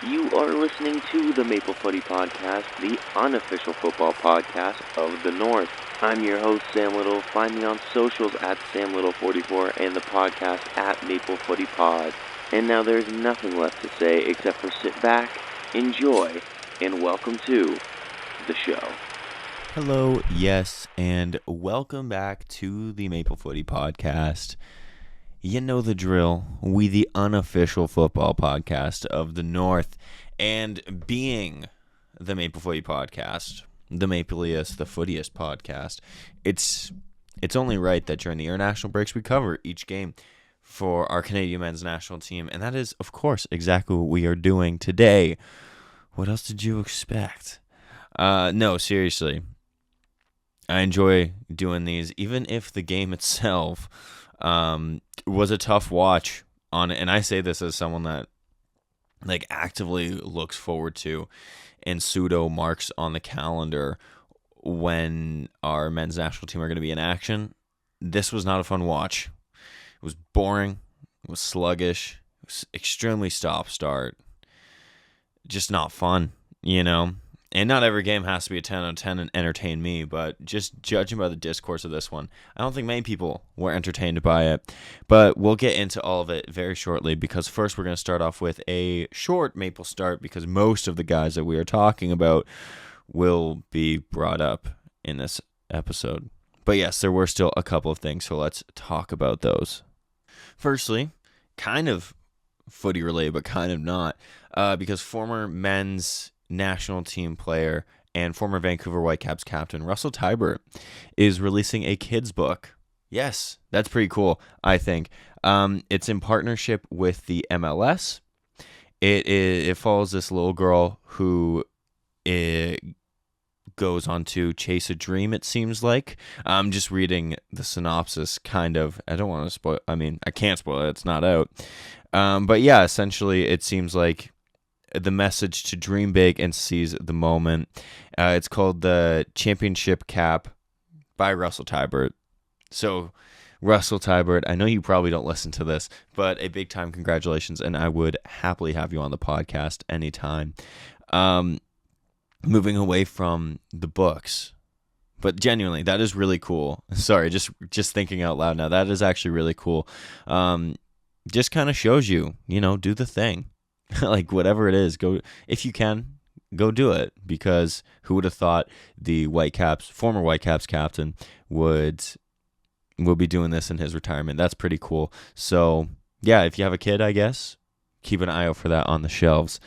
You are listening to the Maple Footy Podcast, the unofficial football podcast of the North. I'm your host, Sam Little. Find me on socials at SamLittle44 and the podcast at Maple Footy Pod. And now there's nothing left to say except for sit back, enjoy, and welcome to the show. Hello, yes, and welcome back to the Maple Footy Podcast. You know the drill. We the unofficial football podcast of the North, and being the Maple Footy Podcast, the Mapliest, the Footiest podcast, it's only right that during the international breaks we cover each game for our Canadian men's national team, and that is, of course, exactly what we are doing today. What else did you expect? No, seriously. I enjoy doing these, even if the game itself was a tough watch on it. And I say this as someone that actively looks forward to and pseudo marks on the calendar when our men's national team are going to be in action. This was not a fun watch. It was boring. It was sluggish. It was extremely stop-start. Just not fun, you know? And not every game has to be a 10 out of 10 and entertain me, but just judging by the discourse of this one, I don't think many people were entertained by it. But we'll get into all of it very shortly, because first we're going to start off with a short Maple start, because most of the guys that we are talking about will be brought up in this episode. But yes, there were still a couple of things, so let's talk about those. Firstly, kind of footy related, but kind of not, because former men's national team player and former Vancouver Whitecaps captain Russell Teibert is releasing a kids book. Yes, that's pretty cool, I think. It's in partnership with the MLS. It follows this little girl who goes on to chase a dream, it seems like. I'm just reading the synopsis, kind of. I don't want to spoil. I mean, I can't spoil it. It's not out. But yeah, essentially, it seems like the message to dream big and seize the moment. It's called the Championship Cap by Russell Teibert. So, Russell Teibert, I know you probably don't listen to this, but a big time congratulations, and I would happily have you on the podcast anytime. Moving away from the books, but genuinely, that is really cool. Sorry, just thinking out loud now. That is actually really cool. Just kind of shows you, do the thing. Like, whatever it is, go, if you can, go do it, because who would have thought the former Whitecaps captain will be doing this in his retirement? That's pretty cool. So, yeah, if you have a kid, I guess, keep an eye out for that on the shelves.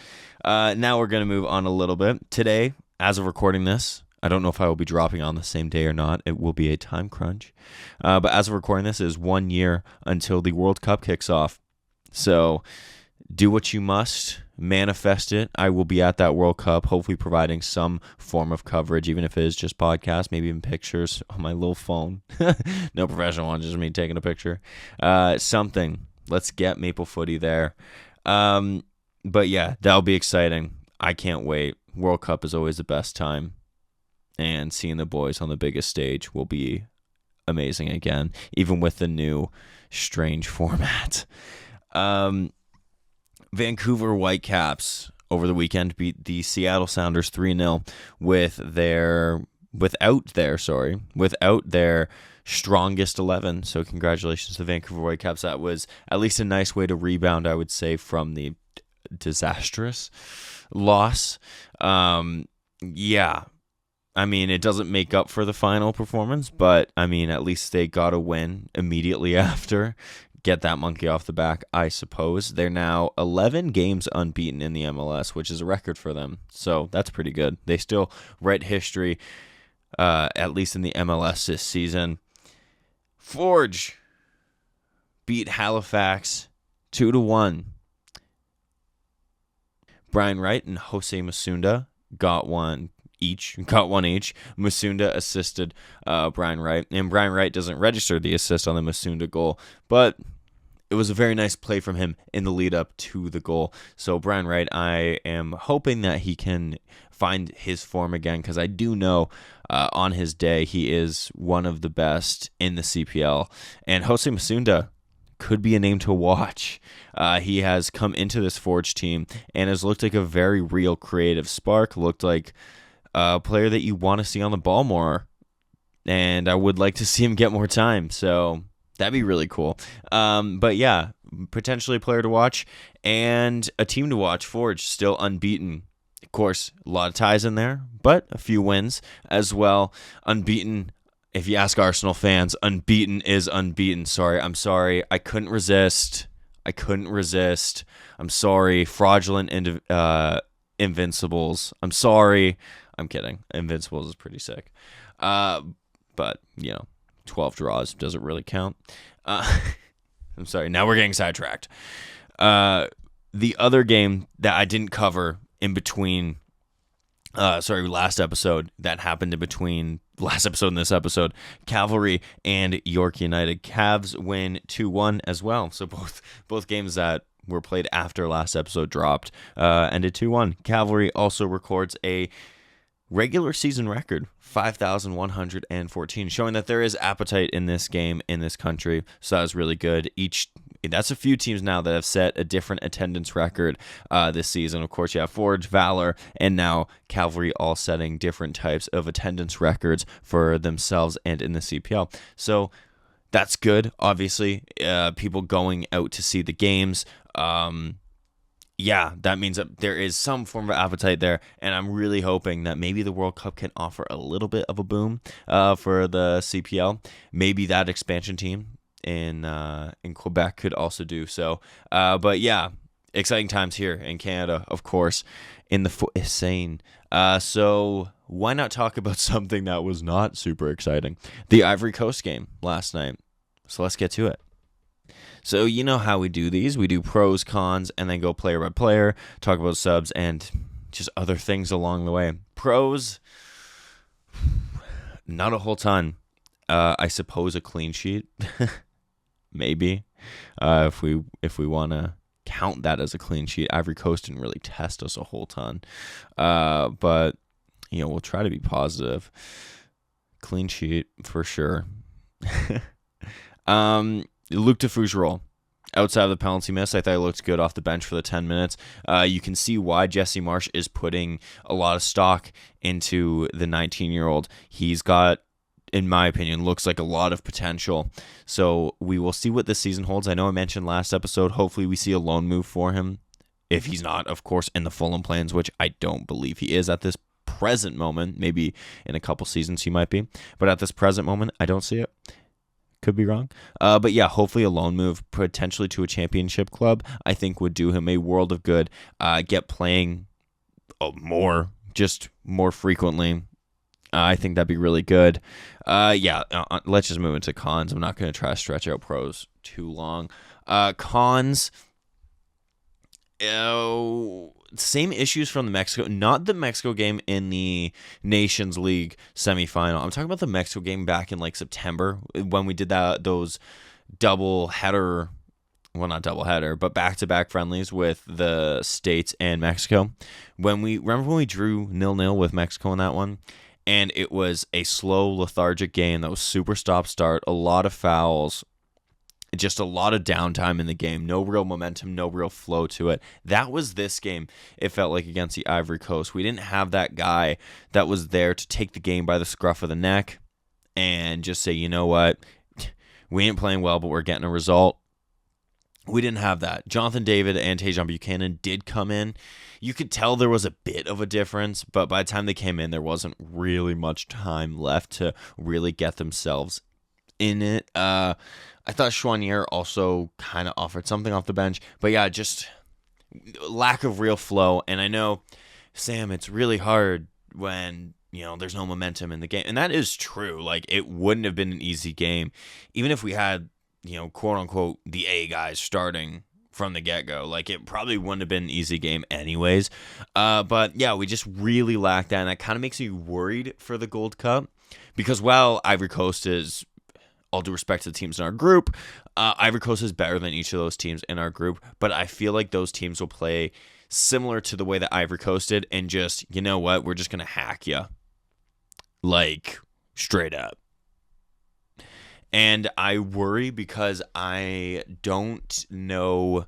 Now we're going to move on a little bit. Today, as of recording this, I don't know if I will be dropping on the same day or not. It will be a time crunch. But as of recording this, it is 1 year until the World Cup kicks off. So, do what you must, manifest it. I will be at that World Cup, hopefully providing some form of coverage, even if it is just podcast, maybe even pictures on my little phone. No professional one, just me taking a picture. Something. Let's get Maple Footy there. But yeah, that'll be exciting. I can't wait. World Cup is always the best time. And seeing the boys on the biggest stage will be amazing again, even with the new strange format. Vancouver Whitecaps over the weekend beat the Seattle Sounders 3-0 without their strongest 11. So congratulations to Vancouver Whitecaps. That was at least a nice way to rebound, I would say, from the disastrous loss. Yeah. I mean, it doesn't make up for the final performance, but I mean, at least they got a win immediately after. Get that monkey off the back, I suppose. They're now 11 games unbeaten in the MLS, which is a record for them. So that's pretty good. They still write history, at least in the MLS this season. Forge beat Halifax 2-1. Brian Wright and Jose Masunda got one each. Masunda assisted Brian Wright, and Brian Wright doesn't register the assist on the Masunda goal, but it was a very nice play from him in the lead up to the goal. So Brian Wright, I am hoping that he can find his form again, because I do know on his day he is one of the best in the CPL. And Jose Masunda could be a name to watch. He has come into this Forge team and has looked like a very real creative spark, looked like a player that you want to see on the ball more, and I would like to see him get more time, so that'd be really cool. But yeah, potentially a player to watch and a team to watch. Forge still unbeaten. Of course, a lot of ties in there, but a few wins as well. Unbeaten. If you ask Arsenal fans, unbeaten is unbeaten. I'm sorry. I couldn't resist. I'm sorry. Fraudulent Invincibles. I'm sorry. I'm kidding. Invincibles is pretty sick. But, 12 draws doesn't really count. I'm sorry. Now we're getting sidetracked. The other game that I didn't cover in between, last episode that happened in between last episode and this episode, Cavalry and York United. Cavs win 2-1 as well. So both games that were played after last episode dropped ended 2-1. Cavalry also records a regular season record, 5,114, showing that there is appetite in this game in this country. So that was really good. That's a few teams now that have set a different attendance record this season. Of course, you have Forge, Valor, and now Cavalry all setting different types of attendance records for themselves and in the CPL. So that's good. Obviously, people going out to see the games. That means that there is some form of appetite there, and I'm really hoping that maybe the World Cup can offer a little bit of a boom for the CPL. Maybe that expansion team in Quebec could also do so. But yeah, exciting times here in Canada, of course, in the insane. So why not talk about something that was not super exciting? The Ivory Coast game last night. So let's get to it. So you know how we do these. We do pros, cons, and then go player by player, talk about subs, and just other things along the way. Pros, not a whole ton. I suppose a clean sheet, maybe, if we want to count that as a clean sheet. Ivory Coast didn't really test us a whole ton, but we'll try to be positive. Clean sheet for sure. Luke Defoe's role. Outside of the penalty miss, I thought he looked good off the bench for the 10 minutes. You can see why Jesse Marsh is putting a lot of stock into the 19-year-old. He's got, in my opinion, looks like a lot of potential. So we will see what this season holds. I know I mentioned last episode, hopefully we see a loan move for him. If he's not, of course, in the Fulham plans, which I don't believe he is at this present moment. Maybe in a couple seasons he might be. But at this present moment, I don't see it. Could be wrong. But yeah, hopefully a loan move potentially to a championship club, I think would do him a world of good. Get playing more frequently. I think that'd be really good. Let's just move into cons. I'm not going to try to stretch out pros too long. Cons. Same issues from the Mexico, not the Mexico game in the Nations League semifinal. I'm talking about the Mexico game back in like September when we did those double header, well, not double header, but back-to-back friendlies with the States and Mexico. Remember when we drew 0-0 with Mexico in that one, and it was a slow, lethargic game that was super stop-start, a lot of fouls. Just a lot of downtime in the game. No real momentum, no real flow to it. That was this game, it felt like, against the Ivory Coast. We didn't have that guy that was there to take the game by the scruff of the neck and just say, you know what, we ain't playing well, but we're getting a result. We didn't have that. Jonathan David and Tajon Buchanan did come in. You could tell there was a bit of a difference, but by the time they came in, there wasn't really much time left to really get themselves in it. I thought Chouanier also kind of offered something off the bench. But yeah, just lack of real flow. And I know, Sam, it's really hard when, there's no momentum in the game. And that is true. Like, it wouldn't have been an easy game. Even if we had, quote unquote, the A guys starting from the get-go. Like, it probably wouldn't have been an easy game anyways. But yeah, we just really lacked that. And that kind of makes me worried for the Gold Cup. Because while Ivory Coast is, all due respect to the teams in our group, Ivory Coast is better than each of those teams in our group, but I feel like those teams will play similar to the way that Ivory Coast did, and just, you know what, we're just going to hack you. Like, straight up. And I worry because I don't know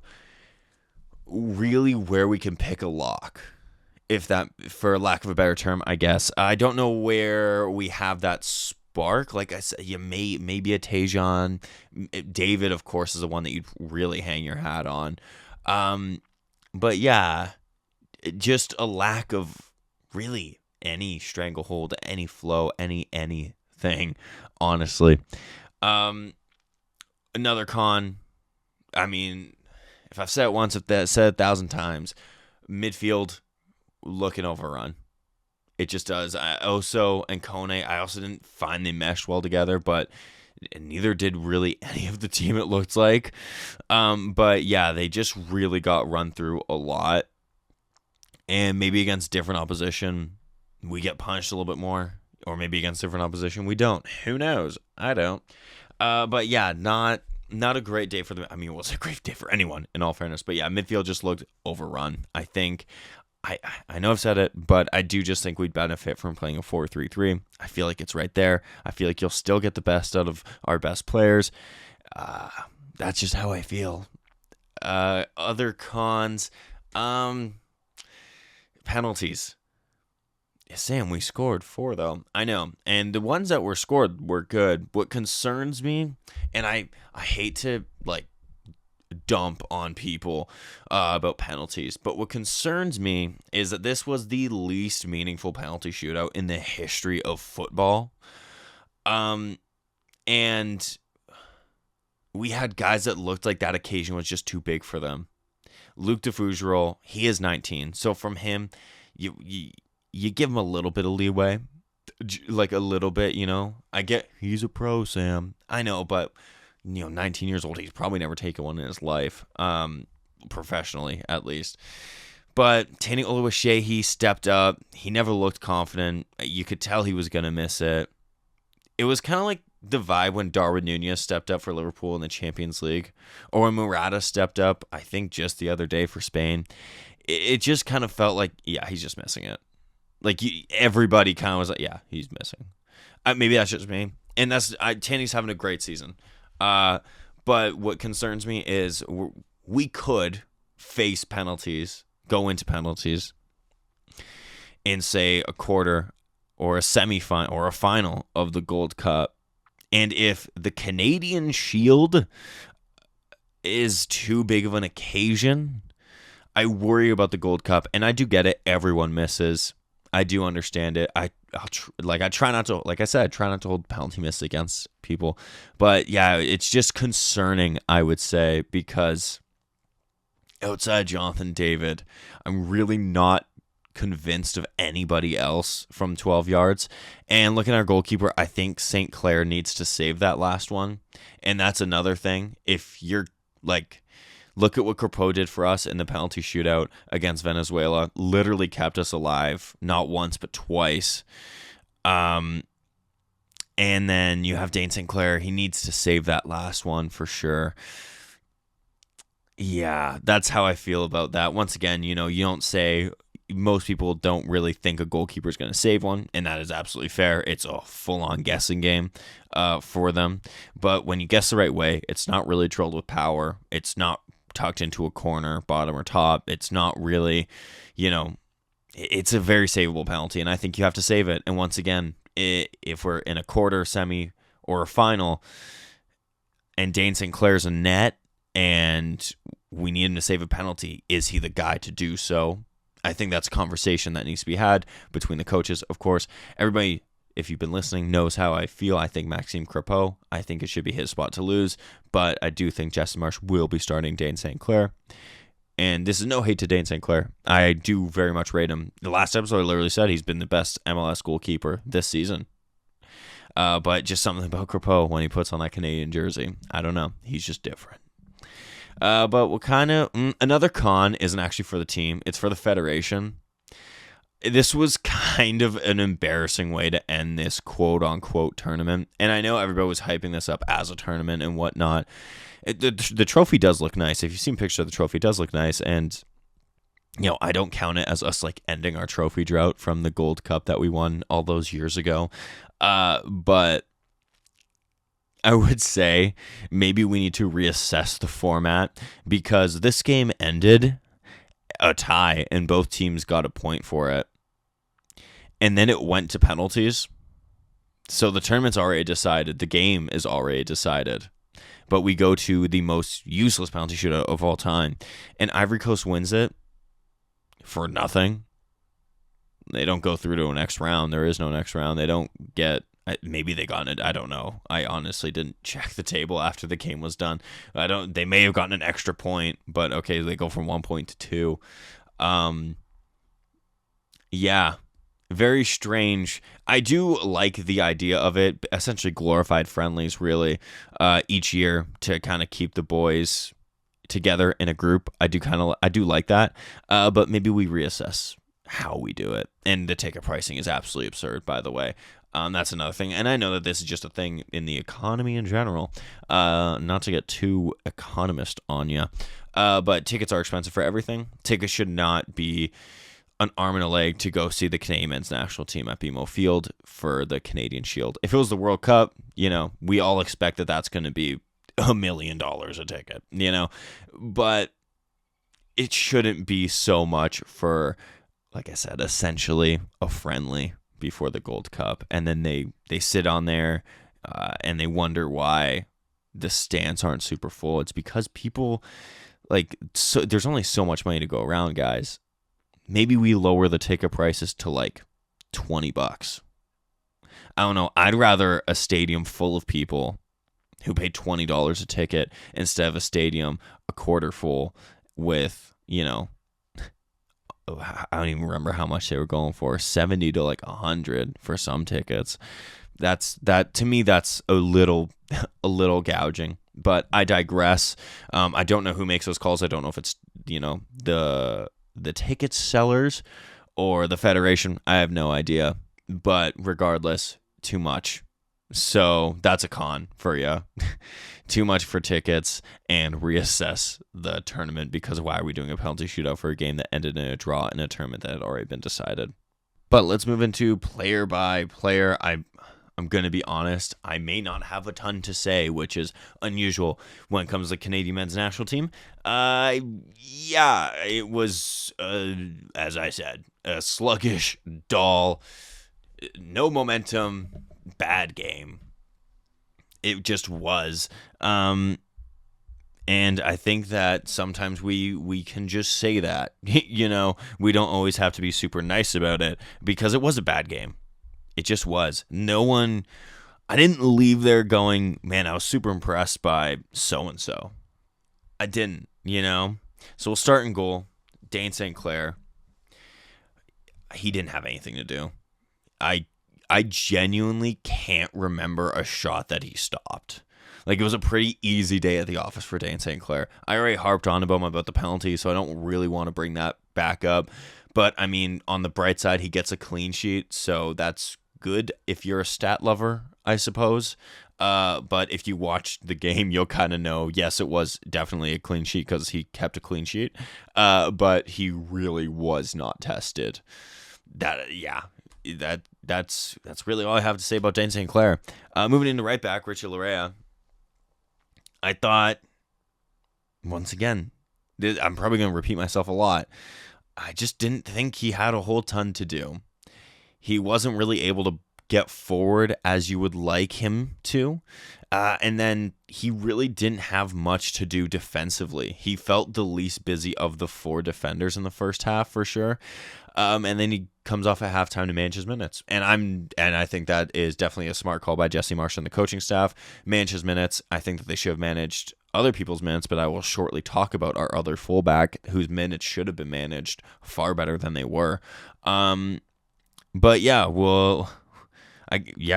really where we can pick a lock. If that, for lack of a better term, I guess. I don't know where we have that spark. Like I said, maybe a Tajon. David, of course, is the one that you'd really hang your hat on. But yeah, just a lack of really any stranglehold, any flow, anything, honestly. Another con, I mean, if I've said it once, I've said 1,000 times, midfield looking overrun. It just does. Oso and Kone, I also didn't find they meshed well together, but neither did really any of the team, it looked like. But yeah, they just really got run through a lot. And maybe against different opposition, we get punished a little bit more. Or maybe against different opposition, we don't. Who knows? I don't. But yeah, not a great day for them. I mean, it was a great day for anyone, in all fairness. But yeah, midfield just looked overrun. I think, I know I've said it, but I do just think we'd benefit from playing a 4-3-3. I feel like it's right there. I feel like you'll still get the best out of our best players. That's just how I feel. Other cons, penalties. Sam, we scored 4, though. I know. And the ones that were scored were good. What concerns me, and I hate to, dump on people about penalties, but what concerns me is that this was the least meaningful penalty shootout in the history of football. And we had guys that looked like that occasion was just too big for them. Luke DeFougerolles, he is 19. So from him, you give him a little bit of leeway, like a little bit, I get he's a pro, Sam. I know, but 19 years old, he's probably never taken one in his life, professionally at least. But Tani Oluwaseyi, he stepped up. He never looked confident. You could tell he was gonna miss it. It was kind of like the vibe when Darwin Núñez stepped up for Liverpool in the Champions League, or when Morata stepped up, I think just the other day for Spain. It just kind of felt like, yeah, he's just missing it. Like everybody kind of was like, yeah, he's missing. Maybe that's just me. And Tanny's having a great season. But what concerns me is we could face penalties, go into penalties, in say a quarter or a semi-final or a final of the Gold Cup. And if the Canadian Shield is too big of an occasion, I worry about the Gold Cup. And I do get it. Everyone misses. I do understand it. I try not to, like I said, try not to hold penalty miss against people. But yeah, it's just concerning, I would say, because outside Jonathan David, I'm really not convinced of anybody else from 12 yards. And looking at our goalkeeper, I think St. Clair needs to save that last one. And that's another thing. If you're look at what Crepeau did for us in the penalty shootout against Venezuela. Literally kept us alive, not once but twice. And then you have Dane St. Clair. He needs to save that last one for sure. Yeah, that's how I feel about that. Once again, you don't say, most people don't really think a goalkeeper is going to save one, and that is absolutely fair. It's a full-on guessing game for them. But when you guess the right way, it's not really drilled with power. It's not tucked into a corner, bottom or top. It's not really, it's a very savable penalty, and I think you have to save it. And once again, if we're in a quarter, semi, or a final, and Dane St. Clair's a net, and we need him to save a penalty, is he the guy to do so? I think that's a conversation that needs to be had between the coaches. Of course, everybody, if you've been listening, knows how I feel. I think Maxime Crepeau, I think it should be his spot to lose, but I do think Justin Marsh will be starting Dane St. Clair. And this is no hate to Dane St. Clair. I do very much rate him. The last episode I literally said he's been the best MLS goalkeeper this season. But just something about Crepeau when he puts on that Canadian jersey. I don't know. He's just different. But what kind of another con isn't actually for the team. It's for the federation. This was kind of an embarrassing way to end this quote-unquote tournament. And I know everybody was hyping this up as a tournament and whatnot. The trophy does look nice. If you've seen pictures of the trophy, it does look nice. And, I don't count it as us ending our trophy drought from the Gold Cup that we won all those years ago. But I would say maybe we need to reassess the format because this game ended a tie and both teams got a point for it. And then it went to penalties. So the tournament's already decided. The game is already decided. But we go to the most useless penalty shootout of all time. And Ivory Coast wins it for nothing. They don't go through to a next round. There is no next round. They don't get... Maybe they got it. I don't know. I honestly didn't check the table after the game was done. They may have gotten an extra point, but okay, they go from 1 point to 2. Yeah, very strange. I do like the idea of it. Essentially, glorified friendlies, really, each year to kind of keep the boys together in a group. I do like that. But maybe we reassess how we do it. And the ticket pricing is absolutely absurd, by the way. That's another thing. And I know that this is just a thing in the economy in general. Not to get too economist on you. But tickets are expensive for everything. Tickets should not be an arm and a leg to go see the Canadian men's national team at BMO Field for the Canadian Shield. If it was the World Cup, we all expect that that's going to be $1 million a ticket, But it shouldn't be so much for, like I said, essentially a friendly before the Gold Cup, and then they sit on there and they wonder why the stands aren't super full. It's because people there's only so much money to go around, guys. Maybe we lower the ticket prices to like $20. I don't know. I'd rather a stadium full of people who pay $20 a ticket instead of a stadium a quarter full with, I don't even remember how much they were going for, 70 to like 100 for some tickets. To me, that's a little gouging, but I digress. I don't know who makes those calls. I don't know if it's, the ticket sellers or the federation. I have no idea, but regardless, too much. So that's a con for you. Too much for tickets, and reassess the tournament, because why are we doing a penalty shootout for a game that ended in a draw in a tournament that had already been decided? But let's move into player by player. I'm going to be honest, I may not have a ton to say, which is unusual when it comes to the Canadian men's national team. It was, as I said, a sluggish, dull, no momentum, bad game. It just was. And I think that sometimes we can just say that, we don't always have to be super nice about it, because it was a bad game. It just was. I didn't leave there going, man, I was super impressed by so-and-so. I didn't, So we'll start in goal. Dane St. Clair. He didn't have anything to do. I genuinely can't remember a shot that he stopped. It was a pretty easy day at the office for Dane St. Clair. I already harped on about the penalty, so I don't really want to bring that back up. But, I mean, on the bright side, he gets a clean sheet, so that's good if you're a stat lover, I suppose. But if you watched the game, you'll kind of know, yes, it was definitely a clean sheet because he kept a clean sheet. But he really was not tested. That's really all I have to say about Dane St. Clair. Moving into right back, Richie Larea. I thought, once again, I'm probably going to repeat myself a lot. I just didn't think he had a whole ton to do. He wasn't really able to get forward as you would like him to. And then he really didn't have much to do defensively. He felt the least busy of the 4 defenders in the first half, for sure. And then he comes off at halftime to manage his minutes. And I think that is definitely a smart call by Jesse Marsh and the coaching staff. Manage his minutes. I think that they should have managed other people's minutes, but I will shortly talk about our other fullback whose minutes should have been managed far better than they were. But yeah,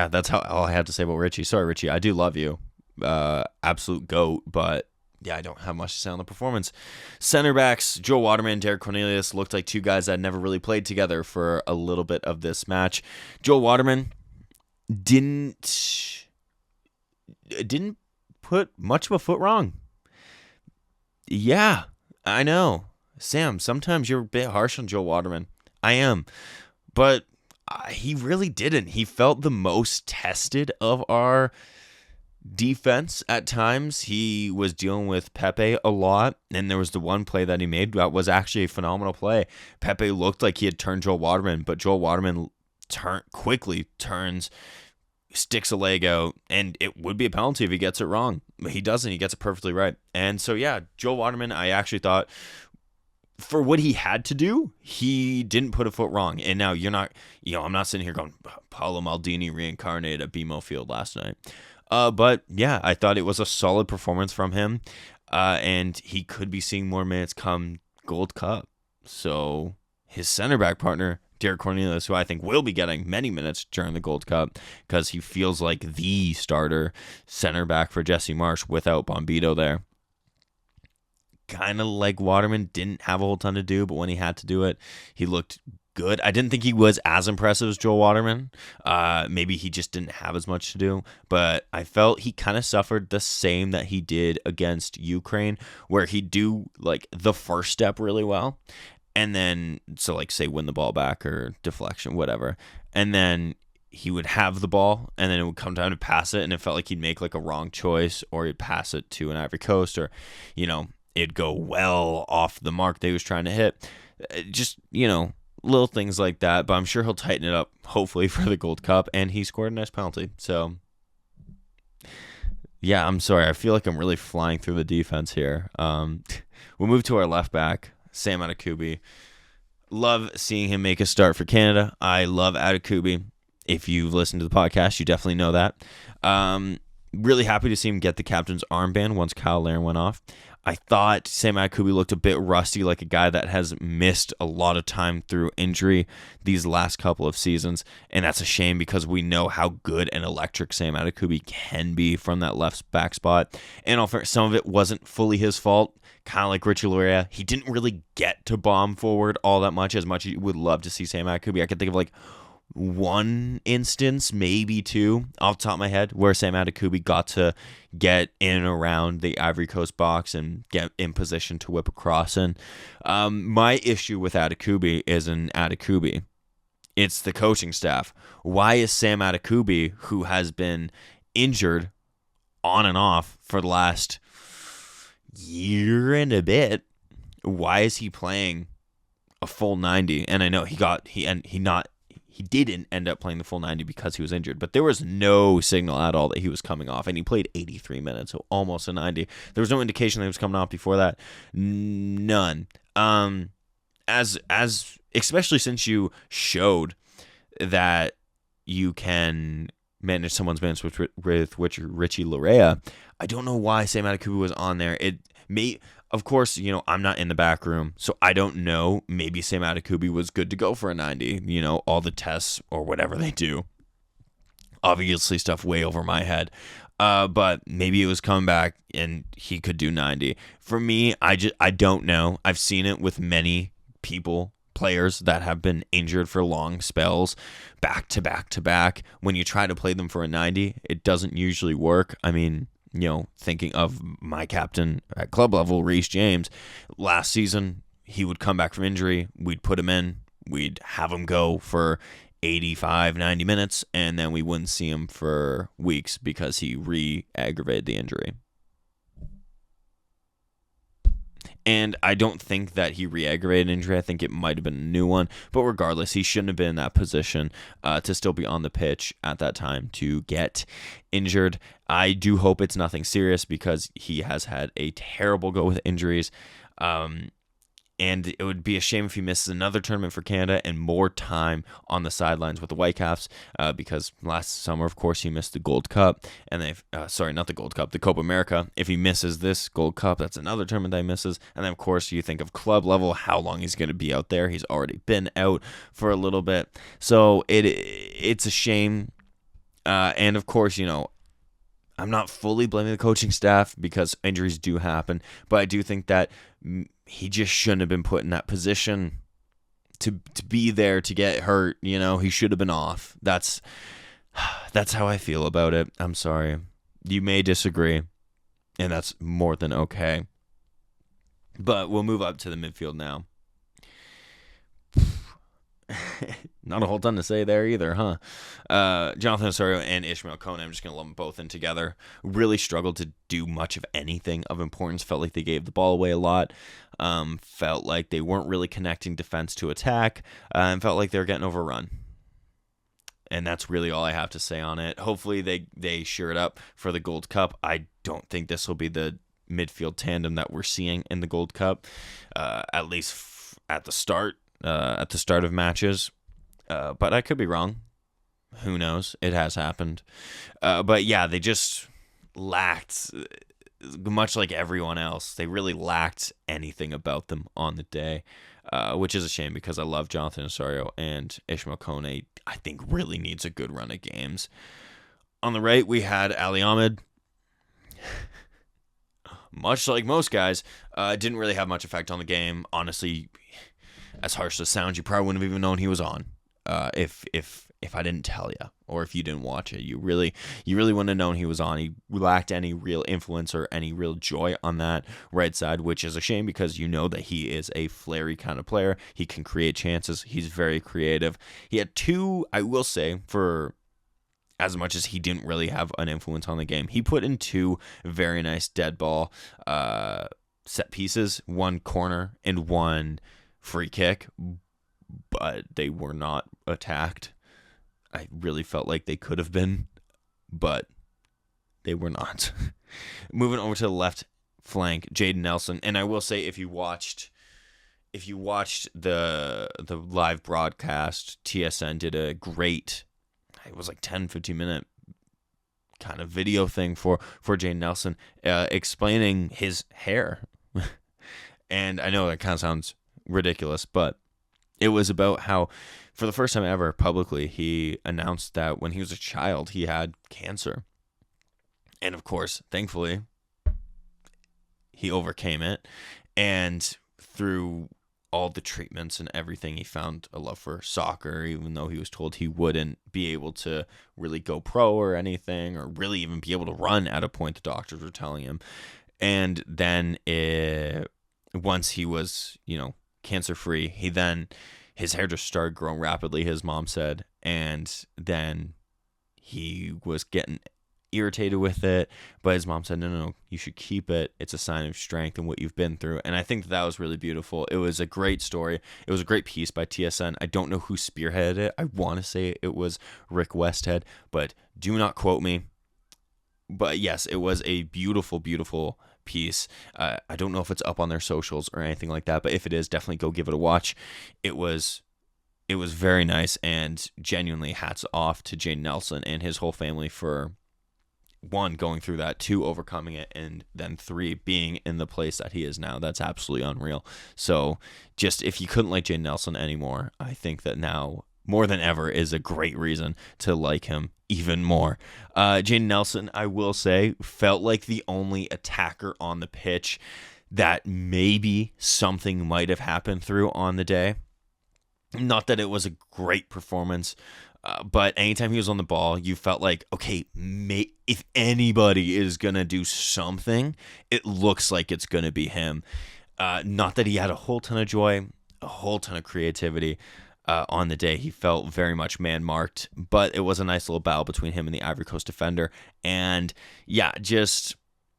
that's all I have to say about Richie. Sorry, Richie, I do love you. Absolute GOAT, but yeah, I don't have much to say on the performance. Center backs, Joe Waterman, Derek Cornelius looked like 2 guys that never really played together for a little bit of this match. Joe Waterman didn't put much of a foot wrong. Yeah, I know. Sam, sometimes you're a bit harsh on Joe Waterman. I am. But he really didn't. He felt the most tested of our Defense, at times, he was dealing with Pepe a lot, and there was the one play that he made that was actually a phenomenal play. Pepe looked like he had turned Joel Waterman, but Joel Waterman quickly turns, sticks a leg out, and it would be a penalty if he gets it wrong. But he doesn't. He gets it perfectly right. And so, yeah, Joel Waterman, I actually thought, for what he had to do, he didn't put a foot wrong. And now you're not, I'm not sitting here going, Paolo Maldini reincarnated at BMO Field last night. But yeah, I thought it was a solid performance from him. And he could be seeing more minutes come Gold Cup. So his center back partner, Derek Cornelius, who I think will be getting many minutes during the Gold Cup because he feels like the starter center back for Jesse Marsch without Bombito there. Kind of like Waterman, didn't have a whole ton to do, but when he had to do it, he looked good. I didn't think he was as impressive as Joel Waterman. Maybe he just didn't have as much to do, but I felt he kind of suffered the same that he did against Ukraine, where he'd do like the first step really well, and then, so like say win the ball back or deflection, whatever, and then he would have the ball, and then it would come time to pass it, and it felt like he'd make like a wrong choice, or he'd pass it to an Ivory Coast, or, it'd go well off the mark that he was trying to hit. Just, little things like that, but I'm sure he'll tighten it up, hopefully, for the Gold Cup, and he scored a nice penalty. So, yeah, I'm sorry. I feel like I'm really flying through the defense here. We'll move to our left back, Sam Adekubi. Love seeing him make a start for Canada. I love Adekubi. If you've listened to the podcast, you definitely know that. Really happy to see him get the captain's armband once Kyle Larin went off. I thought Sam Adekubi looked a bit rusty, like a guy that has missed a lot of time through injury these last couple of seasons, and that's a shame because we know how good and electric Sam Adekubi can be from that left back spot. And some of it wasn't fully his fault. Kind of like Richie Laryea, he didn't really get to bomb forward all that much as you would love to see Sam Adekubi. I could think of like one instance, maybe two, off the top of my head, where Sam Adekubi got to get in and around the Ivory Coast box and get in position to whip across. And my issue with Adekubi isn't Adekubi. It's the coaching staff. Why is Sam Adekubi, who has been injured on and off for the last year and a bit, why is he playing a full 90? And I know he didn't end up playing the full 90 because he was injured, but there was no signal at all that he was coming off, and he played 83 minutes, so almost a 90. There was no indication that he was coming off before that. None. As especially since you showed that you can manage someone's minutes with Richie Laryea, I don't know why Sam Adekubi was on there. It may. Of course, I'm not in the back room, so I don't know. Maybe Sam Adekubi was good to go for a 90, all the tests or whatever they do. Obviously, stuff way over my head. But maybe it was coming back and he could do 90. For me, I don't know. I've seen it with many players that have been injured for long spells, back to back to back. When you try to play them for a 90, it doesn't usually work. I mean, thinking of my captain at club level, Reece James, last season, he would come back from injury. We'd put him in. We'd have him go for 85, 90 minutes, and then we wouldn't see him for weeks because he re-aggravated the injury. And I don't think that he re-aggravated an injury. I think it might have been a new one. But regardless, he shouldn't have been in that position to still be on the pitch at that time to get injured. I do hope it's nothing serious because he has had a terrible go with injuries. And it would be a shame if he misses another tournament for Canada and more time on the sidelines with the Whitecaps because last summer, of course, he missed the Gold Cup. And not the Gold Cup, the Copa America. If he misses this Gold Cup, that's another tournament that he misses. And then, of course, you think of club level, how long he's going to be out there. He's already been out for a little bit. So it's a shame. And, of course, I'm not fully blaming the coaching staff because injuries do happen. But I do think that he just shouldn't have been put in that position to be there to get hurt. He should have been off. That's how I feel about it. I'm sorry. You may disagree, and that's more than okay. But we'll move up to the midfield now. not a whole ton to say there either, huh? Jonathan Osorio and Ishmael Kone, I'm just going to lump them both in together. Really struggled to do much of anything of importance. Felt like they gave the ball away a lot. Felt like they weren't really connecting defense to attack. And felt like they were getting overrun. And that's really all I have to say on it. Hopefully they shear it up for the Gold Cup. I don't think this will be the midfield tandem that we're seeing in the Gold Cup, at least at the start of matches. But I could be wrong. Who knows? It has happened. But yeah, they just lacked, much like everyone else, they really lacked anything about them on the day, which is a shame because I love Jonathan Osorio, and Ishmael Kone, I think, really needs a good run of games. On the right, we had Ali Ahmed. Much like most guys, didn't really have much effect on the game. Honestly, as harsh as it sounds, you probably wouldn't have even known he was on if I didn't tell you, or if you didn't watch it. You really wouldn't have known he was on. He lacked any real influence or any real joy on that right side, which is a shame because you know that he is a flary kind of player. He can create chances. He's very creative. He had two, I will say, for as much as he didn't really have an influence on the game, he put in two very nice dead ball set pieces, one corner and one free kick, but they were not attacked. I really felt like they could have been, but they were not. Moving over to the left flank, Jaden Nelson, and I will say if you watched the live broadcast, TSN did a great, it was like 10-15 minute kind of video thing for Jaden Nelson, explaining his hair. And I know that kind of sounds ridiculous, but it was about how, for the first time ever publicly, he announced that when he was a child, he had cancer. And of course, thankfully, he overcame it. And through all the treatments and everything, he found a love for soccer, even though he was told he wouldn't be able to really go pro or anything, or really even be able to run at a point the doctors were telling him. And then once he was, cancer-free, his hair just started growing rapidly, his mom said, and then he was getting irritated with it, but his mom said, no, you should keep it. It's a sign of strength and what you've been through. And I think that was really beautiful. It was a great story. It was a great piece by TSN. I don't know who spearheaded it. I want to say it was Rick Westhead, but do not quote me. But yes, it was a beautiful, beautiful piece. I don't know if it's up on their socials or anything like that, but if it is, definitely go give it a watch. It was very nice, and genuinely hats off to Jaden Nelson and his whole family for, one, going through that, two, overcoming it, and then three, being in the place that he is now. That's absolutely unreal. So just, if you couldn't like Jaden Nelson anymore, I think that now more than ever is a great reason to like him even more. Jaden Nelson, I will say, felt like the only attacker on the pitch that maybe something might have happened through on the day. Not that it was a great performance, but anytime he was on the ball, you felt like, okay, if anybody is going to do something, it looks like it's going to be him. Not that he had a whole ton of joy, a whole ton of creativity. On the day, he felt very much man-marked, but it was a nice little battle between him and the Ivory Coast defender. And yeah, just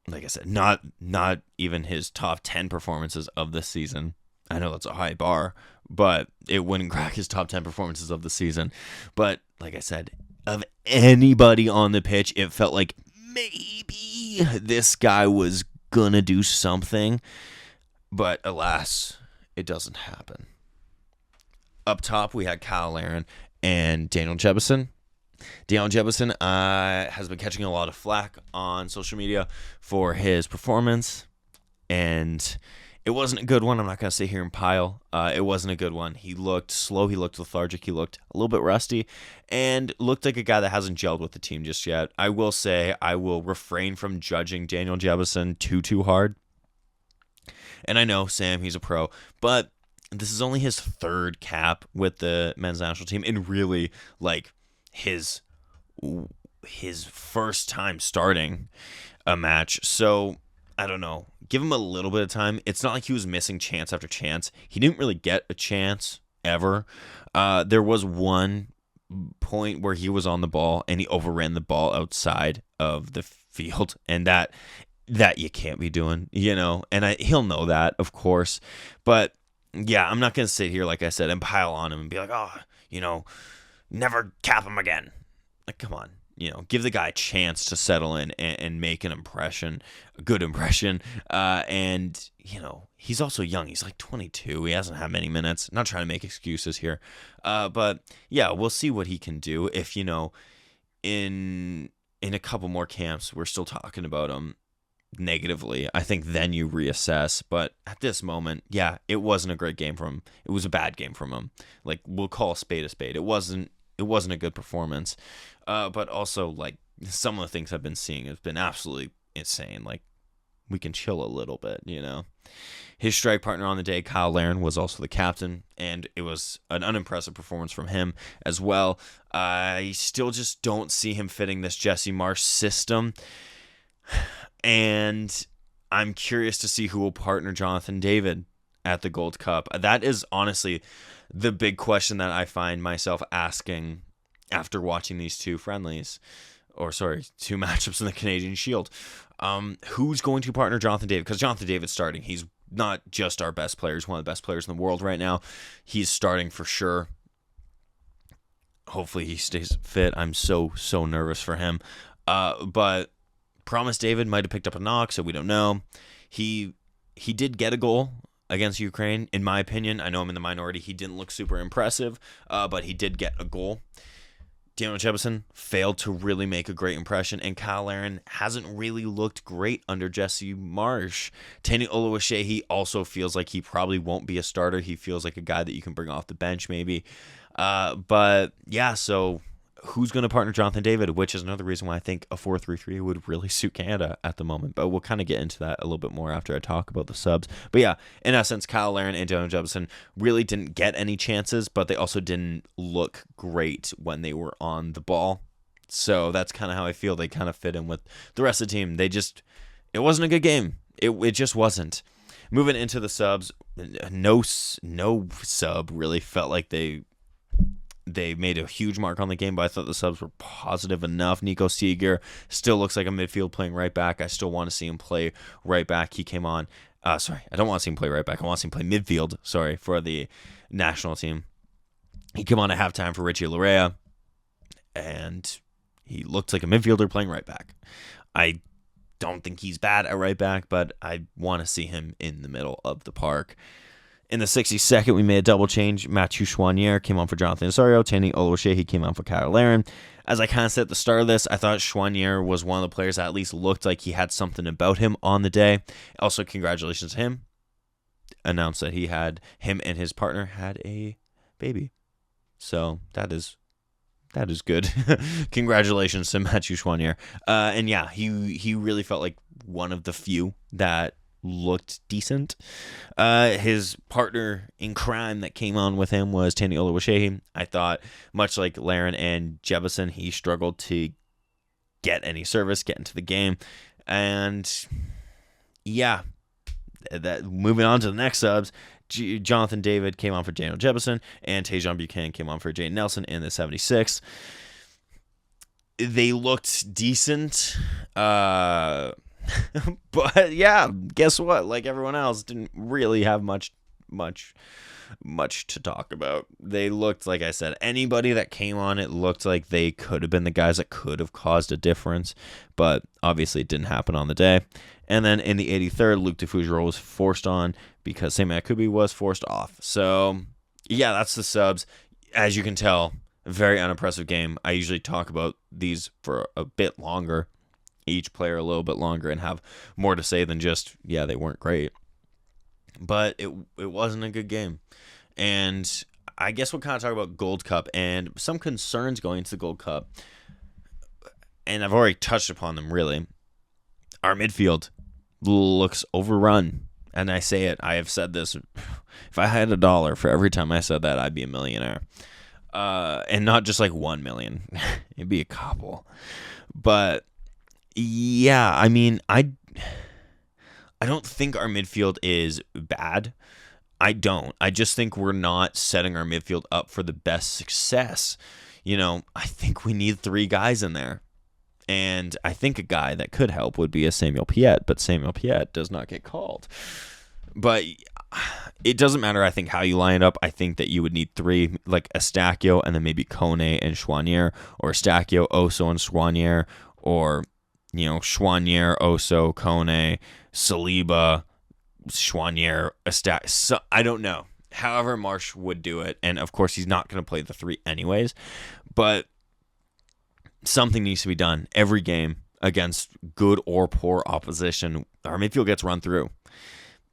like I said, not even his top 10 performances of the season. I know that's a high bar, but it wouldn't crack his top 10 performances of the season. But like I said, of anybody on the pitch, it felt like maybe this guy was gonna do something, but alas, it doesn't happen. Up top, we had Kyle Larin and Daniel Jebison. Daniel Jebison has been catching a lot of flack on social media for his performance, and it wasn't a good one. I'm not going to sit here and pile. It wasn't a good one. He looked slow. He looked lethargic. He looked a little bit rusty, and looked like a guy that hasn't gelled with the team just yet. I will say I will refrain from judging Daniel Jebison too hard. And I know, Sam, he's a pro, but this is only his third cap with the men's national team, and really like his first time starting a match. So I don't know. Give him a little bit of time. It's not like he was missing chance after chance. He didn't really get a chance ever. There was one point where he was on the ball and he overran the ball outside of the field, and that you can't be doing, and he'll know that, of course. But yeah, I'm not going to sit here, like I said, and pile on him and be like, never cap him again. Like, come on. Give the guy a chance to settle in and make an impression, a good impression. And he's also young. He's like 22. He hasn't had many minutes. Not trying to make excuses here. But yeah, we'll see what he can do. If, in a couple more camps, we're still talking about him negatively, I think then you reassess. But at this moment, yeah, it wasn't a great game from him. It was a bad game from him. Like, we'll call a spade a spade. It wasn't a good performance. But also, like, some of the things I've been seeing has been absolutely insane. Like, we can chill a little bit, His strike partner on the day, Kyle Larin, was also the captain, and it was an unimpressive performance from him as well. I still just don't see him fitting this Jesse Marsch system, and I'm curious to see who will partner Jonathan David at the Gold Cup. That is honestly the big question that I find myself asking after watching these two matchups in the Canadian Shield. Who's going to partner Jonathan David? Because Jonathan David's starting. He's not just our best player. He's one of the best players in the world right now. He's starting for sure. Hopefully he stays fit. I'm so nervous for him. But Promise David might have picked up a knock, so we don't know. He did get a goal against Ukraine, in my opinion. I know I'm in the minority. He didn't look super impressive, but he did get a goal. Daniel Jebison failed to really make a great impression, and Kyle Larin hasn't really looked great under Jesse Marsch. Tani Oluwaseyi also feels like he probably won't be a starter. He feels like a guy that you can bring off the bench maybe. But yeah, so who's going to partner Jonathan David, which is another reason why I think a 4-3-3 would really suit Canada at the moment. But we'll kind of get into that a little bit more after I talk about the subs. But yeah, in essence, Kyle Larin and Daniel Jebison really didn't get any chances, but they also didn't look great when they were on the ball. So that's kind of how I feel they kind of fit in with the rest of the team. It wasn't a good game. It just wasn't. Moving into the subs, no sub really felt like they made a huge mark on the game, but I thought the subs were positive enough. Nico Seeger still looks like a midfield playing right back. I still want to see him play right back. He came on. I don't want to see him play right back. I want to see him play midfield, for the national team. He came on at halftime for Richie Larea, and he looked like a midfielder playing right back. I don't think he's bad at right back, but I want to see him in the middle of the park. In the 62nd, we made a double change. Mathieu Choinière came on for Jonathan Osorio. Tani Oluwaseyi came on for Kyle Larin. As I kind of said at the start of this, I thought Choinière was one of the players that at least looked like he had something about him on the day. Also, congratulations to him. Announced that him and his partner had a baby. So that is good. Congratulations to Mathieu Choinière. And yeah, he really felt like one of the few that looked decent. His partner in crime that came on with him was Tani Oluwaseyi. I thought, much like Larin and Jebison, he struggled to get any service, get into the game. And yeah, moving on to the next subs, Jonathan David came on for Daniel Jebison, and Tajon Buchanan came on for Jayden Nelson in the 76th. They looked decent. But yeah, guess what? Like everyone else, didn't really have much to talk about. They looked, like I said, anybody that came on, it looked like they could have been the guys that could have caused a difference, but obviously it didn't happen on the day. And then in the 83rd, Luke DeFugero was forced on because Sami Akubi was forced off. So yeah, that's the subs. As you can tell, very unimpressive game. I usually talk about these for a bit longer, each player a little bit longer, and have more to say than just, yeah, they weren't great. But it wasn't a good game. And I guess we'll kind of talk about Gold Cup and some concerns going into the Gold Cup. And I've already touched upon them, really. Our midfield looks overrun. And I say it, I have said this. If I had $1 for every time I said that, I'd be a millionaire. And not just like 1 million. It'd be a couple. But yeah, I mean, I don't think our midfield is bad. I don't. I just think we're not setting our midfield up for the best success. I think we need 3 guys in there. And I think a guy that could help would be a Samuel Piette, but Samuel Piette does not get called. But it doesn't matter, I think, how you line it up. I think that you would need 3, like Eustáquio and then maybe Kone and Choinière, or Eustáquio, Oso, and Choinière, or, Choinière, Oso, Kone, Saliba, Choinière, Eustáquio. So, I don't know. However Marsh would do it, and of course he's not going to play the 3 anyways, but something needs to be done every game against good or poor opposition. Our midfield gets run through.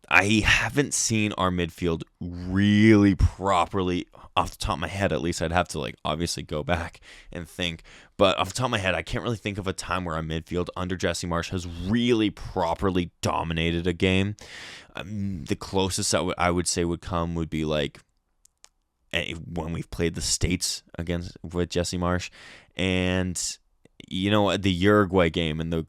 I haven't seen our midfield really properly, off the top of my head at least. I'd have to obviously go back and think, but off the top of my head, I can't really think of a time where our midfield under Jesse Marsh has really properly dominated a game. The closest that I would say would be when we've played the States with Jesse Marsh, and the Uruguay game in the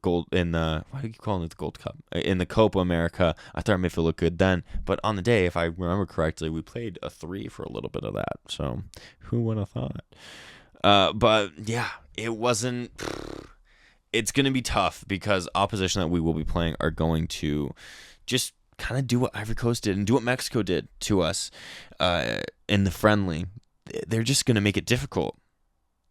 why do you call it the Gold Cup? In the Copa America, I thought our midfield looked good then. But on the day, if I remember correctly, we played a 3 for a little bit of that. So who would have thought? But yeah, it wasn't. It's going to be tough because opposition that we will be playing are going to just kind of do what Ivory Coast did and do what Mexico did to us in the friendly. They're just going to make it difficult.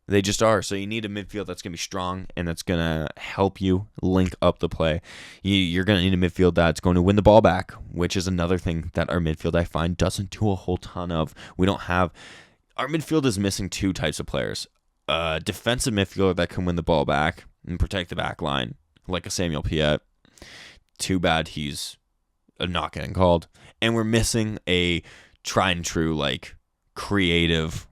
They just are. So you need a midfield that's going to be strong and that's going to help you link up the play. You're going to need a midfield that's going to win the ball back, which is another thing that our midfield, I find, doesn't do a whole ton of. Our midfield is missing 2 types of players. A defensive midfielder that can win the ball back and protect the back line, like a Samuel Piette. Too bad he's not getting called. And we're missing a tried and true, creative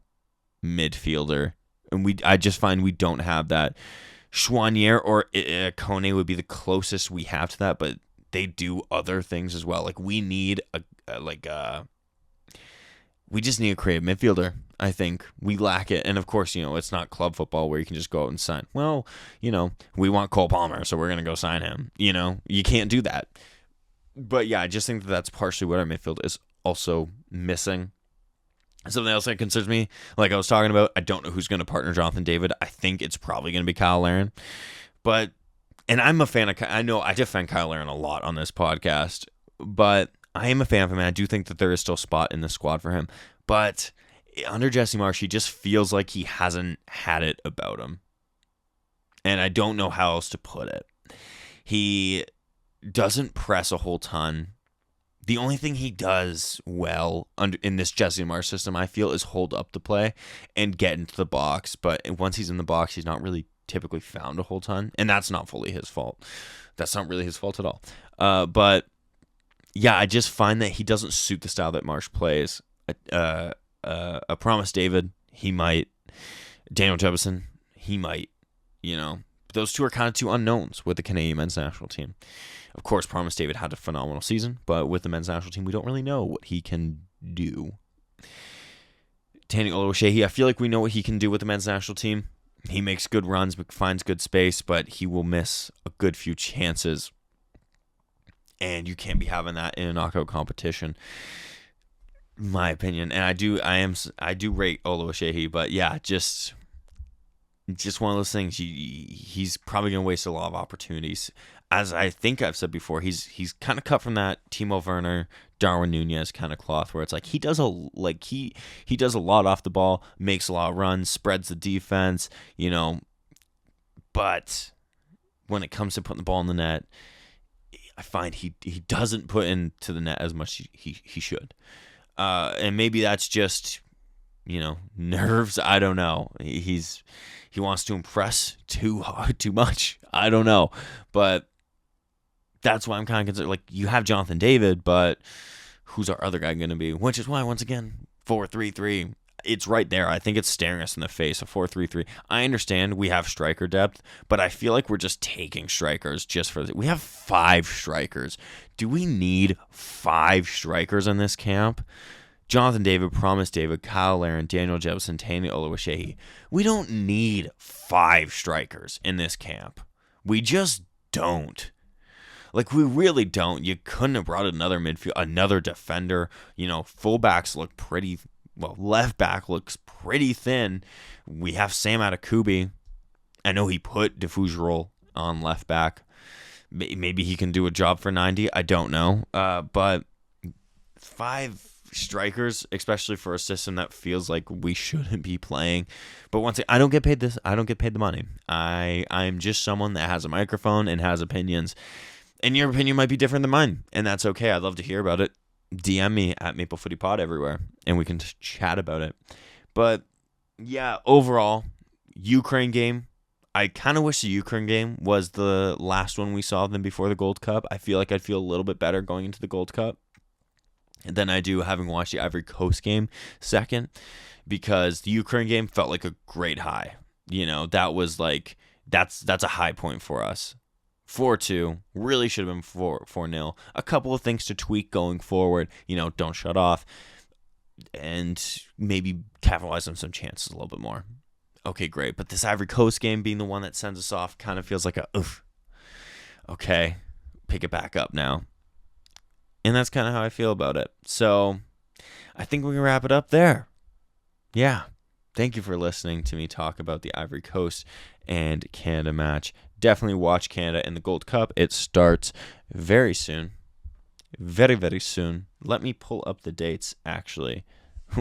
midfielder. And I just find we don't have that. Choinière or Kone would be the closest we have to that, but they do other things as well. We need we just need a creative midfielder. I think we lack it. And of course, it's not club football where you can just go out and sign. Well, we want Cole Palmer, so we're going to go sign him. You can't do that. But yeah, I just think that's partially what our midfield is also missing. Something else that concerns me, like I was talking about, I don't know who's going to partner Jonathan David. I think it's probably going to be Kyle Larin. And I'm a fan of, I know I defend Kyle Larin a lot on this podcast, but I am a fan of him, and I do think that there is still a spot in the squad for him. But under Jesse Marsh, he just feels like he hasn't had it about him. And I don't know how else to put it. He doesn't press a whole ton. The only thing he does well in this Jesse Marsh system, I feel, is hold up the play and get into the box. But once he's in the box, he's not really typically found a whole ton. And that's not fully his fault. That's not really his fault at all. But yeah, I just find that he doesn't suit the style that Marsh plays. Promise David, he might. Daniel Jebison, he might. Those 2 are kind of 2 unknowns with the Canadian men's national team. Of course, Promise David had a phenomenal season, but with the men's national team, we don't really know what he can do. Tani Oluwaseyi, I feel like we know what he can do with the men's national team. He makes good runs, finds good space, but he will miss a good few chances. And you can't be having that in a knockout competition, in my opinion. And I do rate Oluwaseyi, but yeah, just one of those things. He's probably going to waste a lot of opportunities. As I think I've said before, he's kind of cut from that Timo Werner, Darwin Nunez kind of cloth, where it's he does he does a lot off the ball, makes a lot of runs, spreads the defense, but when it comes to putting the ball in the net, I find he doesn't put into the net as much he should. And maybe that's just nerves. I don't know. He wants to impress too hard, too much. I don't know, but that's why I'm kind of concerned. You have Jonathan David, but who's our other guy going to be? Which is why, once again, 4-3-3. It's right there. I think it's staring us in the face, a 4-3-3. I understand we have striker depth, but I feel like we're just taking strikers just for we have 5 strikers. Do we need 5 strikers in this camp? Jonathan David, Promise David, Kyle Larin, Daniel Jebison, Tani Oluwaseyi. We don't need 5 strikers in this camp. We just don't. Like, we really don't. You couldn't have brought another defender. Fullbacks look pretty, left back looks pretty thin. We have Sam Adekubi. I know he put Defougerol on left back. Maybe he can do a job for 90. I don't know. But 5 strikers, especially for a system that feels like we shouldn't be playing. But once again, I don't get paid this. I don't get paid the money. I'm just someone that has a microphone and has opinions. And your opinion might be different than mine. And that's okay. I'd love to hear about it. DM me at Maple Footy Pod everywhere. And we can chat about it. But yeah, overall, Ukraine game. I kind of wish the Ukraine game was the last one we saw than before the Gold Cup. I feel like I'd feel a little bit better going into the Gold Cup than I do having watched the Ivory Coast game second, because the Ukraine game felt like a great high. That was like, that's a high point for us. 4-2, really should have been 4-0. A couple of things to tweak going forward. Don't shut off, and maybe capitalize on some chances a little bit more. Okay, great. But this Ivory Coast game being the one that sends us off kind of feels like okay, pick it back up now. And that's kind of how I feel about it. So I think we can wrap it up there. Yeah. Thank you for listening to me talk about the Ivory Coast and Canada match. Definitely watch Canada in the Gold Cup. It starts very soon. Very, very soon. Let me pull up the dates, actually.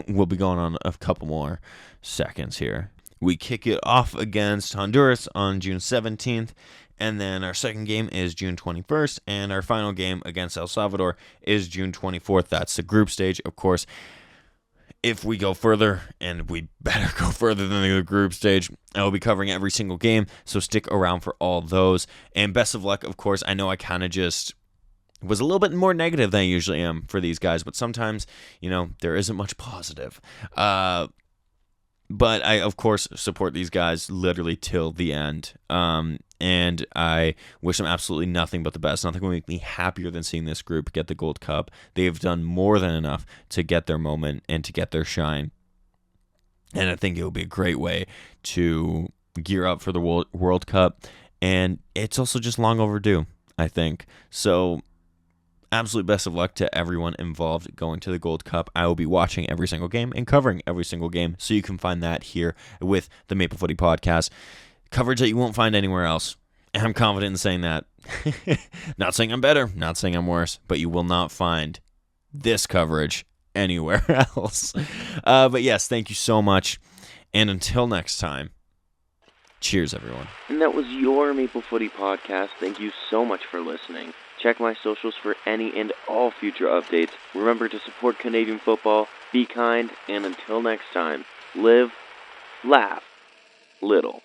We'll be going on a couple more seconds here. We kick it off against Honduras on June 17th, and then our second game is June 21st, and our final game against El Salvador is June 24th. That's the group stage, of course. If we go further, and we better go further than the group stage, I will be covering every single game, so stick around for all those. And best of luck, of course. I know I kind of just was a little bit more negative than I usually am for these guys, but sometimes, there isn't much positive. But I, of course, support these guys literally till the end. And I wish them absolutely nothing but the best. Nothing will make me happier than seeing this group get the Gold Cup. They have done more than enough to get their moment and to get their shine. And I think it will be a great way to gear up for the World Cup. And it's also just long overdue, I think. So absolute best of luck to everyone involved going to the Gold Cup. I will be watching every single game and covering every single game, so you can find that here with the Maple Footy Podcast. Coverage that you won't find anywhere else. And I'm confident in saying that. Not saying I'm better, not saying I'm worse, but you will not find this coverage anywhere else. But yes, thank you so much. And until next time, cheers, everyone. And that was your Maple Footy Podcast. Thank you so much for listening. Check my socials for any and all future updates. Remember to support Canadian football, be kind, and until next time, live, laugh, little.